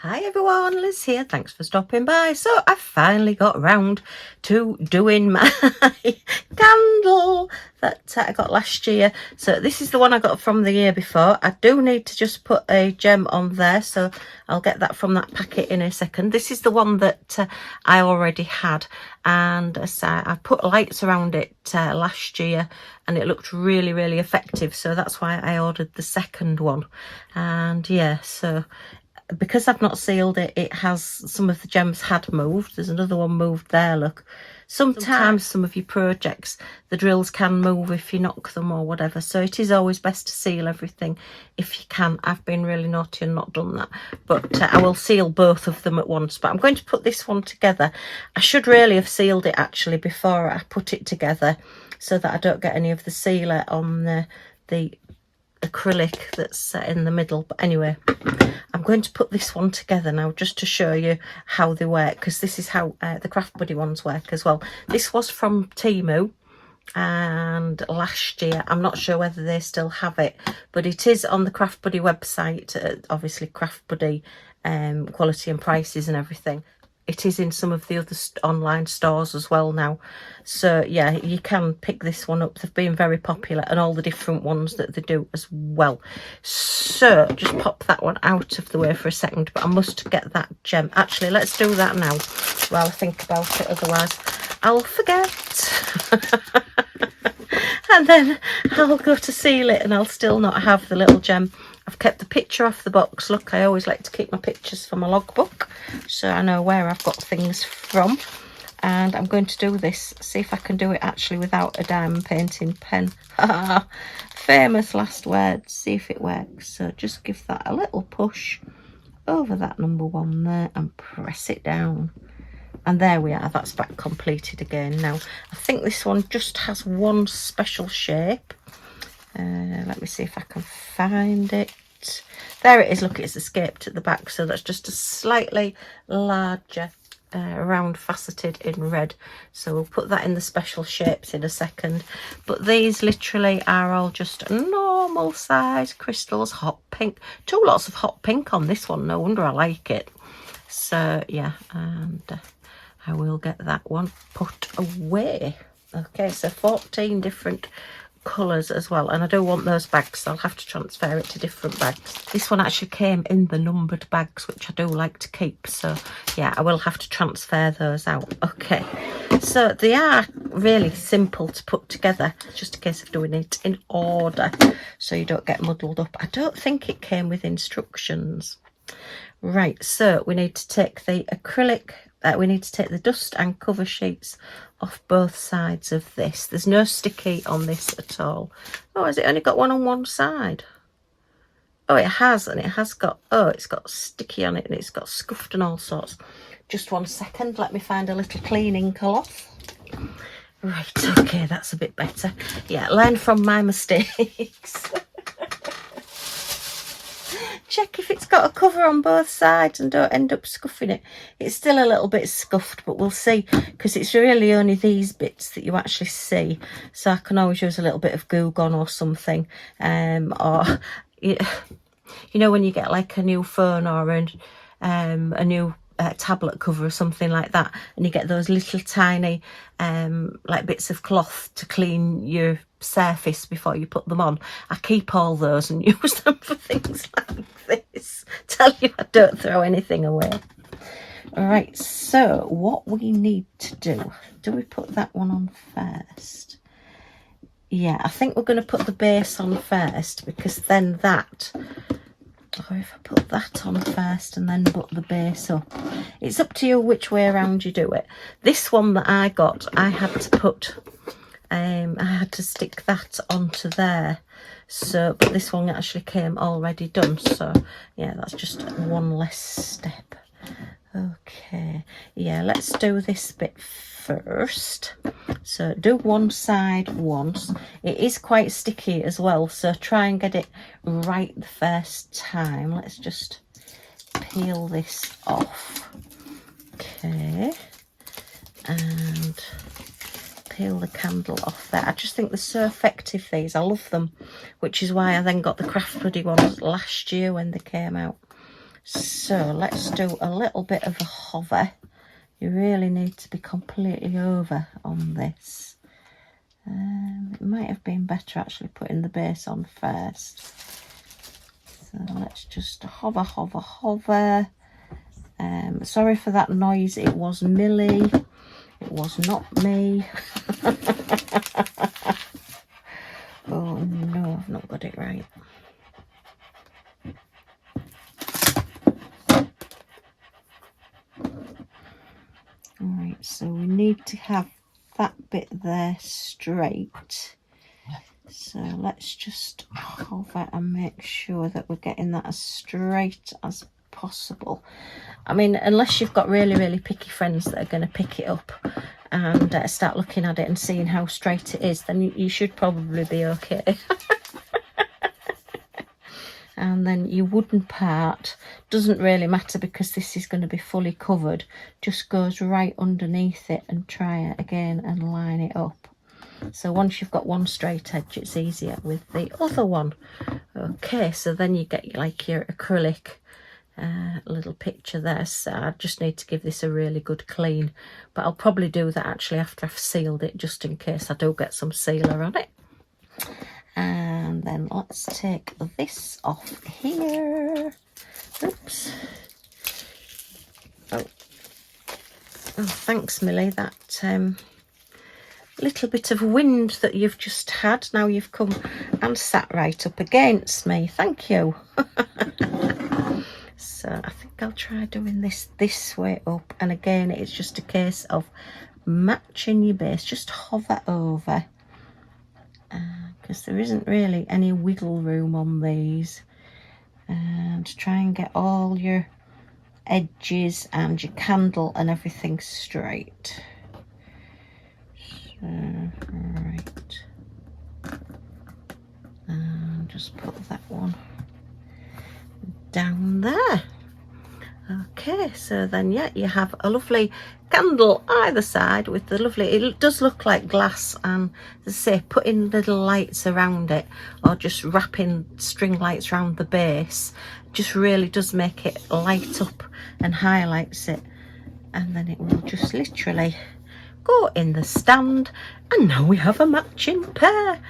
Hi everyone, Liz here. Thanks for stopping by. So I finally got round to doing my candle that I got last year. So this is the one I got from the year before. I do need to just put a gem on there, so I'll get that from that packet in a second. This is the one that I already had, and I put lights around it last year and it looked really effective, so that's why I ordered the second one. And yeah, so because I've not sealed it, it has, some of the gems had moved. There's another one moved there, look. Sometimes some of your projects, the drills can move if you knock them or whatever, so it is always best to seal everything if you can. I've been really naughty and not done that, but I will seal both of them at once. But I'm going to put this one together. I should really have sealed it actually before I put it together, so that I don't get any of the sealer on the acrylic that's in the middle. But anyway, I'm going to put this one together now just to show you how they work, because this is how the Craft Buddy ones work as well. This was from TEMU, and last year, I'm not sure whether they still have it, but it is on the Craft Buddy website, obviously Craft Buddy quality and prices and everything. It is in some of the other online stores as well now. So yeah, you can pick this one up. They've been very popular, and all the different ones that they do as well. So just pop that one out of the way for a second, but I must get that gem. Actually, let's do that now while I think about it, otherwise I'll forget. And then I'll go to seal it and I'll still not have the little gem. I've kept the picture off the box. Look, I always like to keep my pictures for my logbook, so I know where I've got things from. And I'm going to do this, see if I can do it actually without a diamond painting pen. Famous last words, see if it works. So just give that a little push over that number one there and press it down. And there we are, that's back completed again. Now, I think this one just has one special shape. Let me see if I can find it. There it is, look, it's escaped at the back, so that's just a slightly larger round faceted in red. So we'll put that in the special shapes in a second. But these literally are all just normal size crystals, hot pink. Two lots of hot pink on this one, no wonder I like it. So yeah, and I will get that one put away. Okay, so 14 different colours as well, and I do want those bags, so I'll have to transfer it to different bags. This one actually came in the numbered bags, which I do like to keep, so yeah, I will have to transfer those out. Okay, so they are really simple to put together. It's just a case of doing it in order so you don't get muddled up. I don't think it came with instructions. Right, so we need to take the acrylic, we need to take the dust and cover sheets off both sides of this. There's no sticky on this at all. Oh, has it only got one on one side? Oh, it has, and it has got, oh, it's got sticky on it, and it's got scuffed and all sorts. Just one second, let me find a little cleaning cloth. Right, okay, that's a bit better. Yeah, learn from my mistakes. Check if it's got a cover on both sides and don't end up scuffing it. It's still a little bit scuffed, but we'll see, because it's really only these bits that you actually see. So I can always use a little bit of Goo Gone or something, or you know when you get like a new phone or a new tablet cover or something like that, and you get those little tiny like bits of cloth to clean your surface before you put them on. I keep all those and use them for things like this. Tell you I don't throw anything away. All right, so what we need to do we put that one on first? Yeah, I think we're going to put the base on first, because then that, or if I put that on first and then put the base up, it's up to you which way around you do it. This one that I got, I had to put I had to stick that onto there, so, but this one actually came already done, so yeah, that's just one less step. Okay, yeah, let's do this bit first. So do one side once. It is quite sticky as well, so try and get it right the first time. Let's just peel this off. Okay, and peel the candle off there. I just think they're so effective, these. I love them, which is why I then got the Craft Buddy ones last year when they came out. So let's do a little bit of a hover. You really need to be completely over on this. It might have been better actually putting the base on first. So let's just hover, hover, hover. Sorry for that noise, it was Millie, it was not me. Oh no, I've not got it right. Alright, so we need to have that bit there straight. So let's just hover and make sure that we're getting that as straight as possible. I mean, unless you've got really, really picky friends that are going to pick it up and start looking at it and seeing how straight it is, then you should probably be okay. And then your wooden part doesn't really matter because this is going to be fully covered, just goes right underneath it and try it again and line it up. So once you've got one straight edge, it's easier with the other one. Okay, so then you get like your acrylic little picture there. So I just need to give this a really good clean, but I'll probably do that actually after I've sealed it, just in case I do get some sealer on it. And then let's take this off here. Oops. Oh, thanks Millie, that little bit of wind that you've just had, now you've come and sat right up against me, thank you. So I think I'll try doing this way up, and again it's just a case of matching your base, just hover over, because there isn't really any wiggle room on these, and try and get all your edges and your candle and everything straight. Right, and just put that one down there. Okay, so then yeah, you have a lovely candle either side with the lovely, it does look like glass, and as I say, putting little lights around it or just wrapping string lights around the base just really does make it light up and highlights it, and then it will just literally go in the stand, and now we have a matching pair.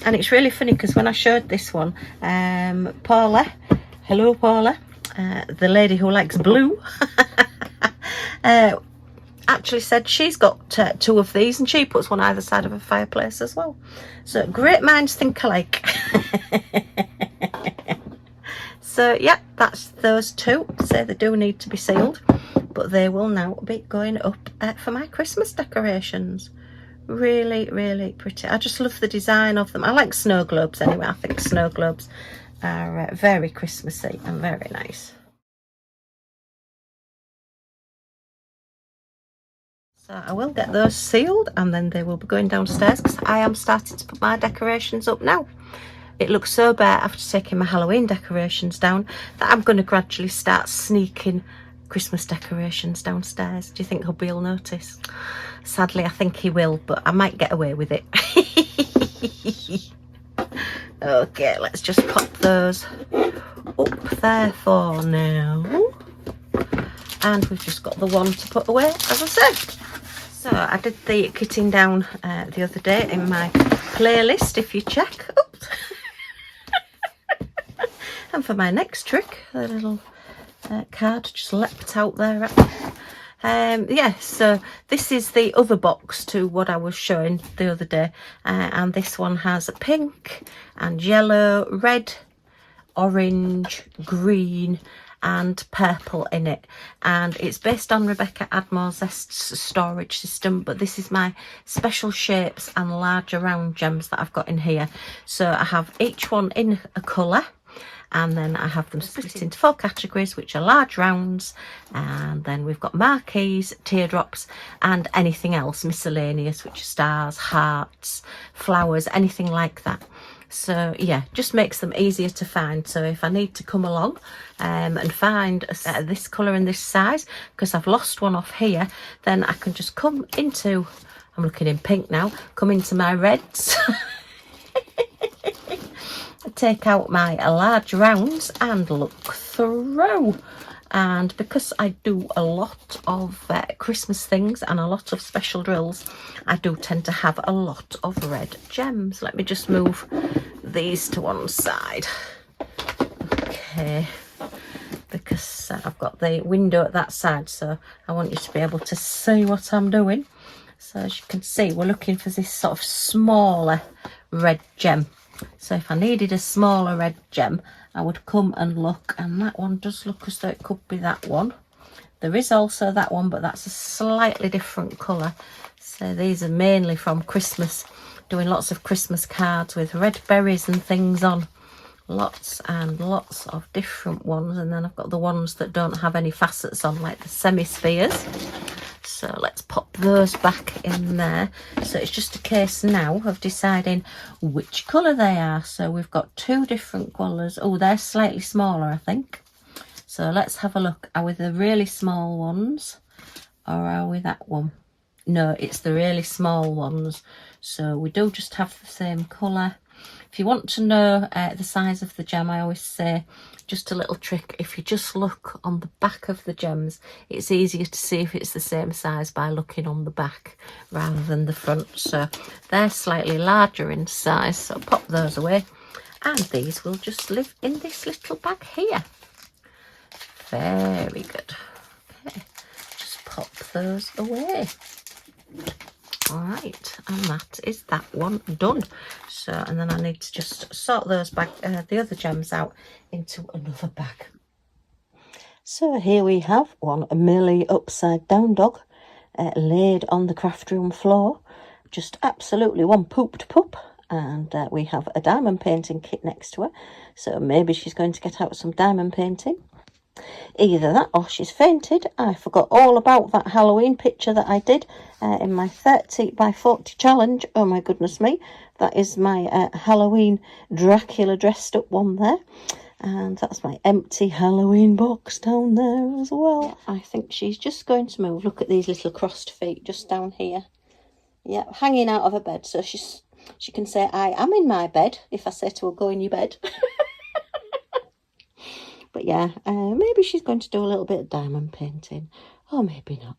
And it's really funny because when I showed this one, Paula, hello Paula, the lady who likes blue, actually said she's got two of these and she puts one either side of a fireplace as well. So great minds think alike. So yeah, that's those two. So they do need to be sealed, but they will now be going up for my Christmas decorations. Really, really pretty. I just love the design of them. I like snow globes anyway. I think snow globes are very Christmassy and very nice. So I will get those sealed and then they will be going downstairs because I am starting to put my decorations up now. It looks so bare after taking my Halloween decorations down that I'm going to gradually start sneaking Christmas decorations downstairs. Do you think hubby will notice? Sadly, I think he will, but I might get away with it. Okay, let's just pop those up there for now. And we've just got the one to put away, as I said. So I did the kitting down the other day in my playlist, if you check. Oops. And for my next trick, the little card just leapt out there. Yeah, so this is the other box to what I was showing the other day, and this one has pink and yellow, red, orange, green and purple in it, and it's based on Rebecca Admore's Zest's storage system, but this is my special shapes and larger round gems that I've got in here. So I have each one in a colour, and then I have them split into 4 categories, which are large rounds, and then we've got marquees, teardrops and anything else miscellaneous, which are stars, hearts, flowers, anything like that. So yeah, just makes them easier to find. So if I need to come along and find a set of this colour and this size, because I've lost one off here, then I can just come into, I'm looking in pink now, come into my reds take out my large rounds and look through. And because I do a lot of Christmas things and a lot of special drills, I do tend to have a lot of red gems. Let me just move these to one side. Okay, because I've got the window at that side, so I want you to be able to see what I'm doing. So as you can see, we're looking for this sort of smaller red gem. So if I needed a smaller red gem, I would come and look, and that one does look as though it could be that one. There is also that one, but that's a slightly different colour. So these are mainly from Christmas, doing lots of Christmas cards with red berries and things on. Lots and lots of different ones. And then I've got the ones that don't have any facets on, like the semi-spheres. So let's pop those back in there. So it's just a case now of deciding which colour they are. So we've got two different colours. Oh, they're slightly smaller, I think. So let's have a look. Are we the really small ones, or are we that one? No, it's the really small ones. So we do just have the same colour. If you want to know the size of the gem, I always say, just a little trick, if you just look on the back of the gems, it's easier to see if it's the same size by looking on the back rather than the front. So they're slightly larger in size, so pop those away. And these will just live in this little bag here. Very good. Okay, just pop those away. All right, and that is that one done. So, and then I need to just sort those back, the other gems out into another bag. So here we have one Millie upside down dog laid on the craft room floor. Just absolutely one pooped pup. And we have a diamond painting kit next to her. So maybe she's going to get out some diamond painting. Either that or she's fainted. I forgot all about that Halloween picture that I did in my 30 by 40 challenge. Oh my goodness me. That is my Halloween Dracula dressed up one there. And that's my empty Halloween box down there as well. I think she's just going to move. Look at these little crossed feet just down here. Yeah, hanging out of her bed. So she can say, I am in my bed, if I say to her, go in your bed. But yeah, maybe she's going to do a little bit of diamond painting. Or maybe not.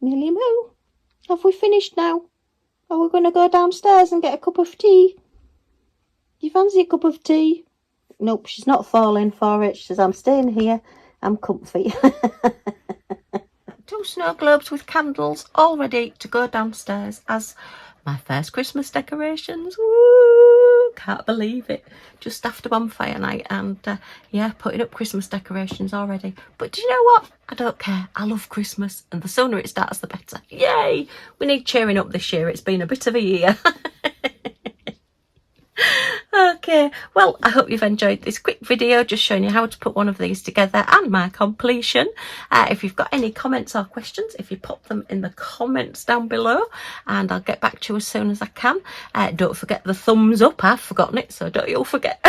Millie Moo, have we finished now? Are we going to go downstairs and get a cup of tea? Do you fancy a cup of tea? Nope, she's not falling for it. She says, I'm staying here. I'm comfy. 2 snow globes with candles all ready to go downstairs as my first Christmas decorations. Woo! Can't believe it. Just after bonfire night, and yeah, putting up Christmas decorations already. But do you know what? I don't care. I love Christmas, and the sooner it starts, the better. Yay! We need cheering up this year. It's been a bit of a year. Okay, well, I hope you've enjoyed this quick video just showing you how to put one of these together and my completion. If you've got any comments or questions, if you pop them in the comments down below, and I'll get back to you as soon as I can. Don't forget the thumbs up. I've forgotten it, so don't you forget.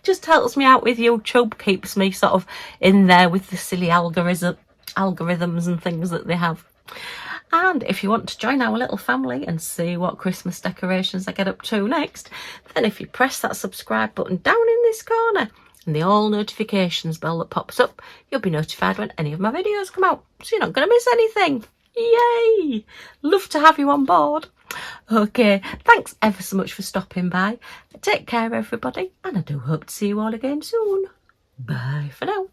Just helps me out with YouTube, keeps me sort of in there with the silly algorithms and things that they have. And if you want to join our little family and see what Christmas decorations I get up to next, then if you press that subscribe button down in this corner and the all notifications bell that pops up, you'll be notified when any of my videos come out. So you're not going to miss anything. Yay! Love to have you on board. Okay, thanks ever so much for stopping by. Take care, everybody, and I do hope to see you all again soon. Bye for now.